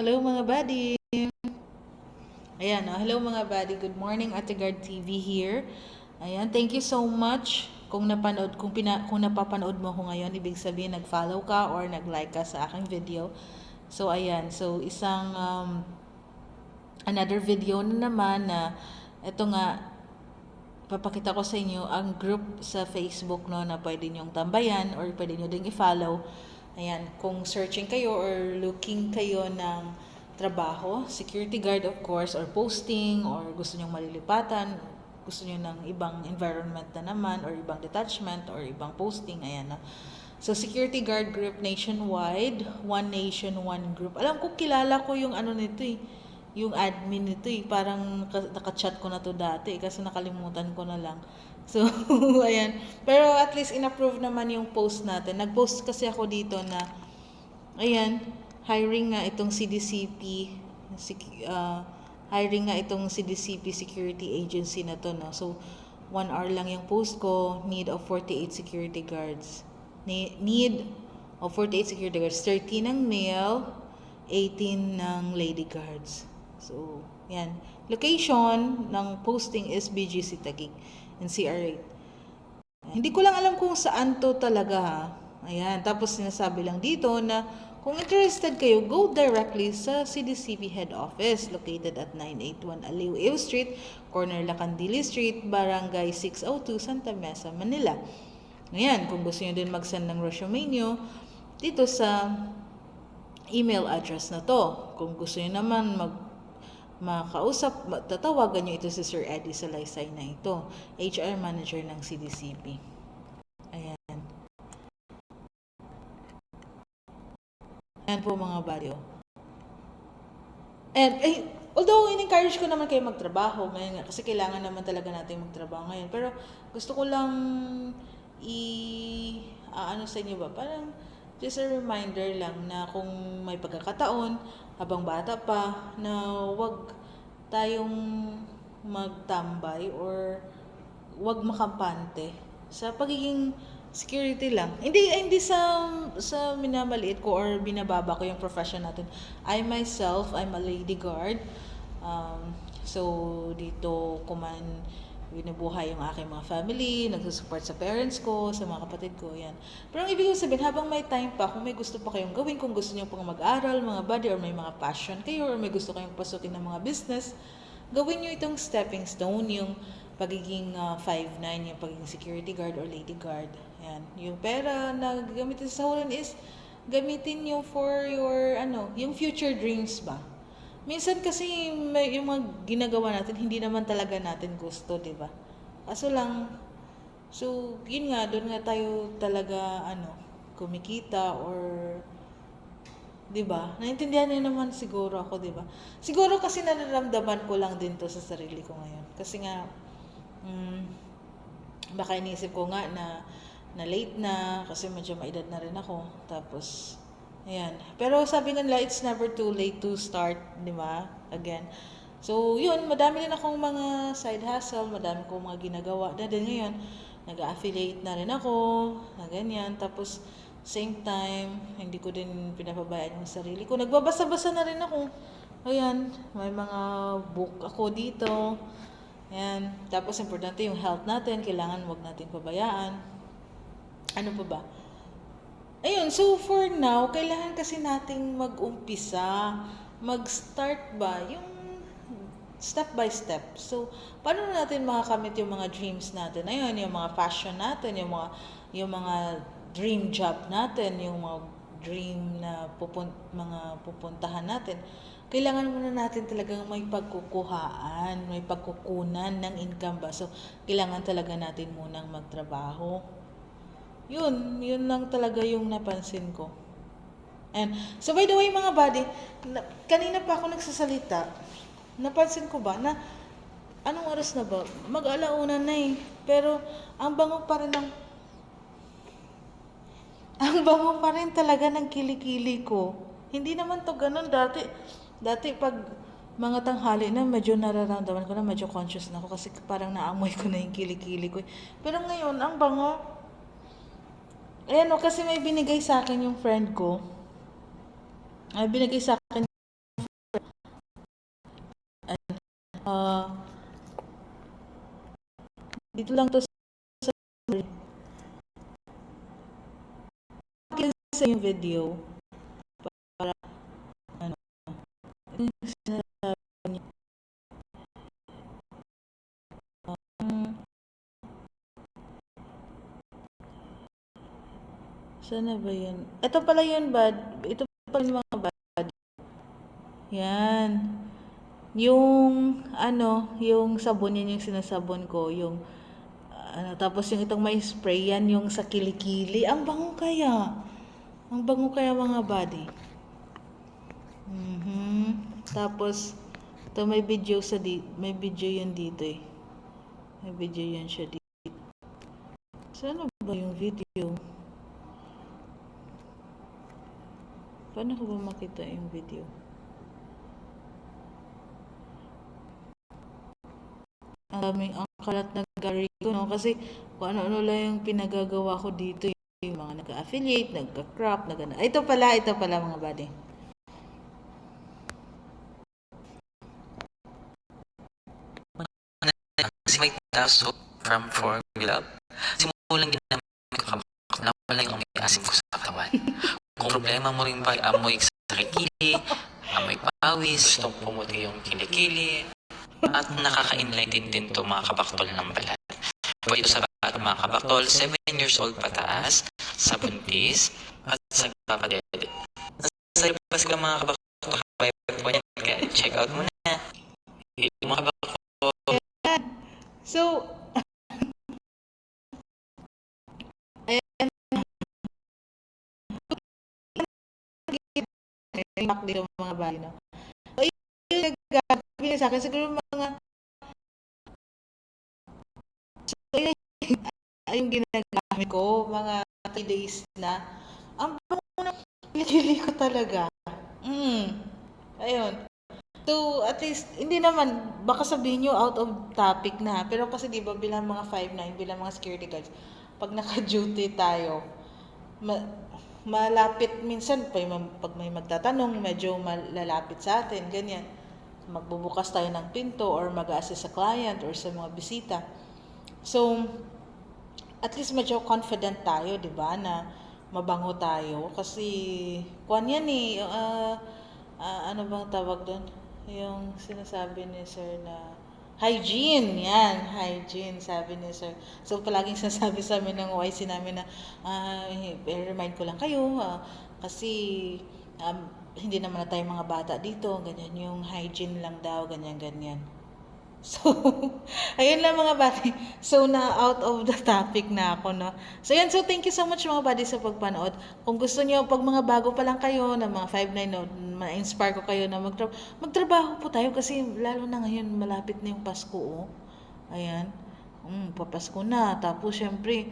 Hello mga buddy. Ayan, hello mga buddy. Good morning, Ate Guard TV here. Ayan, thank you so much. Kung napapanood mo ako ngayon, ibig sabihin nag-follow ka or nag-like ka sa aking video. So ayan, so isang another video na naman na ito nga papakita ko sa inyo ang group sa Facebook no na pwede nyong tambayan or pwede nyo ding i-follow. Ayan, kung searching kayo or looking kayo ng trabaho, security guard of course, or posting, or gusto nyong malilipatan, gusto nyo ng ibang environment na naman, or ibang detachment, or ibang posting, ayan na. So, security guard group nationwide, one nation, one group. Alam ko, kilala ko yung ano nito eh, yung admin nito eh. Parang nakachat ko na to dati kasi nakalimutan ko na lang. So, ayan. Pero at least in-approve naman yung post natin. Nag-post kasi ako dito na, ayan, hiring nga itong CDCP, hiring nga itong CDCP security agency na to, no? So, 1 hour lang yung post ko, need of 48 security guards. Need of 48 security guards, 30 ng male, 18 ng lady guards. So, yan. Location ng posting is BGC Taguig and CR8. Hindi ko lang alam kung saan to talaga ha. Ayan, tapos sinasabi lang dito na kung interested kayo, go directly sa CDCP head office located at 981 Aliw Ew Street, corner Lacandili Street, Barangay 602, Santa Mesa, Manila. Ayan, kung gusto nyo din mag-send ng resume nyo dito sa email address na to. Kung gusto nyo naman makausap, tatawagan nyo ito si Sir Eddie Salaysay na ito, HR Manager ng CDCP. Ayan. Ayan po mga baryo. And, although in-encourage ko naman kayo magtrabaho ngayon nga, kasi kailangan naman talaga natin magtrabaho ngayon. Pero gusto ko lang ano sa inyo ba, parang just a reminder lang na kung may pagkakataon, habang bata pa, na wag tayong magtambay or wag makampante sa pagiging security lang. Hindi sa minamaliit ko or binababa ko yung profession natin. I myself, I'm a lady guard. So dito ko man binubuhay yung aking mga family, nagsusupport sa parents ko, sa mga kapatid ko, yan. Pero ang ibig ko sabihin, habang may time pa, kung may gusto pa kayong gawin, kung gusto niyo pang mag-aral, mga buddy, or may mga passion kayo, or may gusto kayong pasukin ng mga business, gawin niyo itong stepping stone, yung pagiging 5'9", yung pagiging security guard or lady guard. Yan. Yung pera na gagamitin sa sahuran is gamitin niyo for your, yung future dreams ba? Minsan kasi yung mga ginagawa natin, hindi naman talaga natin gusto, di ba? Kaso lang, so, yun nga, doon nga tayo talaga, kumikita or, di ba? Naintindihan niyo naman siguro ako, di ba? Siguro kasi nararamdaman ko lang din to sa sarili ko ngayon. Kasi nga, baka iniisip ko nga na late na, kasi medyo maedad na rin ako. Tapos, ayan. Pero sabi nga nila, it's never too late to start, di ba? Again. So, yun, madami din akong mga side hustle, madami kong mga ginagawa na din ngayon. Nag-affiliate na rin ako, na ganyan. Tapos, same time, hindi ko din pinapabayaan yung sarili ko. Nagbabasa-basa na rin ako. Ayan, may mga book ako dito. Ayan. Tapos, importante yung health natin. Kailangan wag natin pabayaan. Ano pa ba? Ayun, so for now, kailangan kasi nating mag-umpisa, mag-start ba, yung step by step. So, paano natin makakamit yung mga dreams natin? Ayun, yung mga passion natin, yung mga dream job natin, yung mga dream na mga pupuntahan natin. Kailangan muna natin talagang may pagkukuhaan, may pagkukunan ng income ba. So, kailangan talaga natin munang magtrabaho. Yun lang talaga yung napansin ko. And, so by the way mga buddy, kanina pa ako nagsasalita, napansin ko ba na, anong oras na ba? Mag-alauna na eh. Pero, ang bango pa rin talaga ng kilikili ko. Hindi naman to ganun dati pag mga tanghali na medyo nararamdaman ko na medyo conscious na ako kasi parang naamoy ko na yung kilikili ko. Pero ngayon, ang bango. Ayan o, kasi may binigay sa akin yung friend ko. Ay, binigay sa akin Ah, dito lang to sa sa yung video para ano, yung sinasabi niya. Hmm, sana ba yun? Ito pala yun, bad. Ito pala yung mga bad. Yan. Yung, ano, yung sabon yan yung sinasabon ko. Yung, ano, tapos yung itong may spray yan, yung sa kilikili. Ang bango kaya. Ang bango kaya mga body. Tapos, ito may video yun dito eh. May video yun siya dito. Sana ba yung video? Paano ko ba makita yung video? Ang kalat na gari ko, no? Kasi kung ano-ano lang yung pinagagawa ko dito, yung mga nag-affiliate, nagka-crop, ito pala mga buddy. Si Mike Tasso from Formula, simulang ginamit ko na wala yung may asim ko sa katawan. Kung problema mo rin ba amoy sa kilikili, amoy pawis, itong pumuti yung kilikili, at nakaka-enlighten din to mga kabaktol ng balat. Pwede sa bata mga kabaktol, 7 years old pataas, sa buntis, at sa papadede. Sa labas ka mga kabaktol, kaya check out mo na. Yung mga kabaktol, So, ayan, impact dito mga bali, no? So, yung nagagabi sa akin, siguro mga, so, yun yung ginagamit ko, mga 3 days na. Ang bango ng kilikili ko talaga. Ayun. So, at least, hindi naman, baka sabihin nyo out of topic na. Pero kasi di ba bilang mga 5'9", bilang mga security guards, pag naka-duty tayo, ma- malapit minsan, pag may magtatanong, medyo malalapit sa atin, ganyan. Magbubukas tayo ng pinto or mag-assist sa client or sa mga bisita. So, at least medyo confident tayo, di ba, na mabango tayo. Kasi, kuwan yan eh, ano bang tawag doon? Yung sinasabi ni Sir na hygiene, yan, hygiene, sabi ni Sir. So, palaging sinasabi sa amin ng OIC namin na, remind ko lang kayo, kasi, hindi naman na tayo mga bata dito, ganyan, yung hygiene lang daw, ganyan. So, ayun lang mga buddy. So, na out of the topic na ako, no? So, yan. So, thank you so much mga buddy sa pagpanood. Kung gusto niyo pag mga bago pa lang kayo, na mga 5'9", no, ma-inspire ko kayo na magtrabaho po tayo kasi lalo na ngayon, malapit na yung Pasko, oh. Ayan. Papasko na. Tapos, syempre,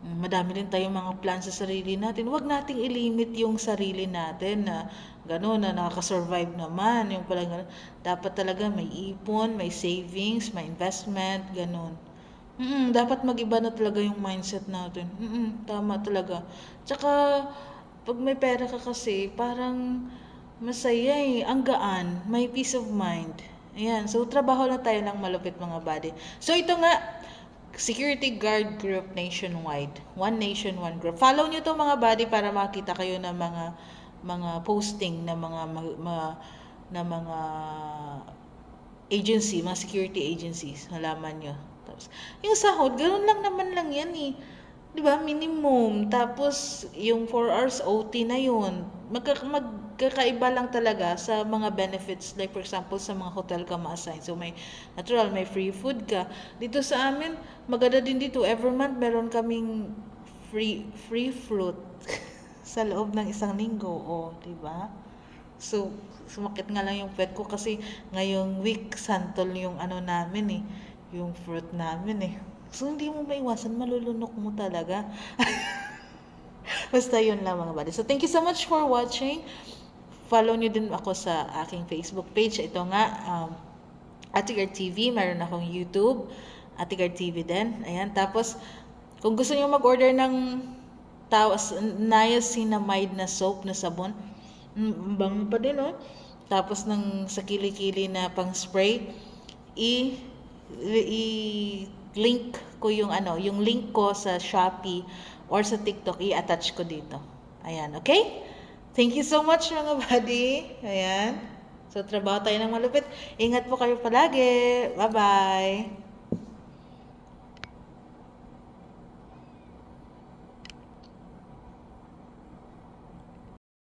madami din tayong mga plans sa sarili natin. Huwag nating ilimit yung sarili natin na gano'n, na nakaka-survive naman. Yung pala gano'n. Dapat talaga may ipon, may savings, may investment, gano'n. Dapat mag-iba na talaga yung mindset natin. Tama talaga. Tsaka, pag may pera ka kasi, parang masaya eh. Ang gaan. May peace of mind. Ayan. So, trabaho lang tayo ng malupit mga buddy. So, ito nga, Security Guard Group nationwide. One Nation, One Group. Follow nyo to mga buddy para makita kayo ng mga posting na na mga agency, mga security agencies. Nalaman nyo. Tapos, yung sahod, ganoon lang naman lang yan eh. 'Di ba? Minimum. Tapos, yung 4 hours OT na yun. Magkakaiba lang talaga sa mga benefits. Like, for example, sa mga hotel ka ma-assign. So, may natural, may free food ka. Dito sa amin, maganda din dito. Every month, meron kaming free fruit sa loob ng isang linggo. O, 'di ba? So, sumakit nga lang yung pet ko kasi ngayong week, santol yung ano namin eh. Yung fruit namin eh. So, hindi mo maiwasan, malulunok mo talaga. Basta yun lang mga buddy. So, thank you so much for watching. Follow nyo din ako sa aking Facebook page. Ito nga, Atigar TV. Meron akong YouTube. Atigar TV din. Ayan. Tapos, kung gusto nyo mag-order ng niacinamide na soap na sabon, bango pa din, oh. Tapos, ng sa kilikili na pang spray, i-link ko yung yung link ko sa Shopee or sa TikTok, i-attach ko dito. Ayan, okay? Thank you so much mga buddy. Ayan. So, trabaho tayo ng malupit. Ingat po kayo palagi. Bye-bye.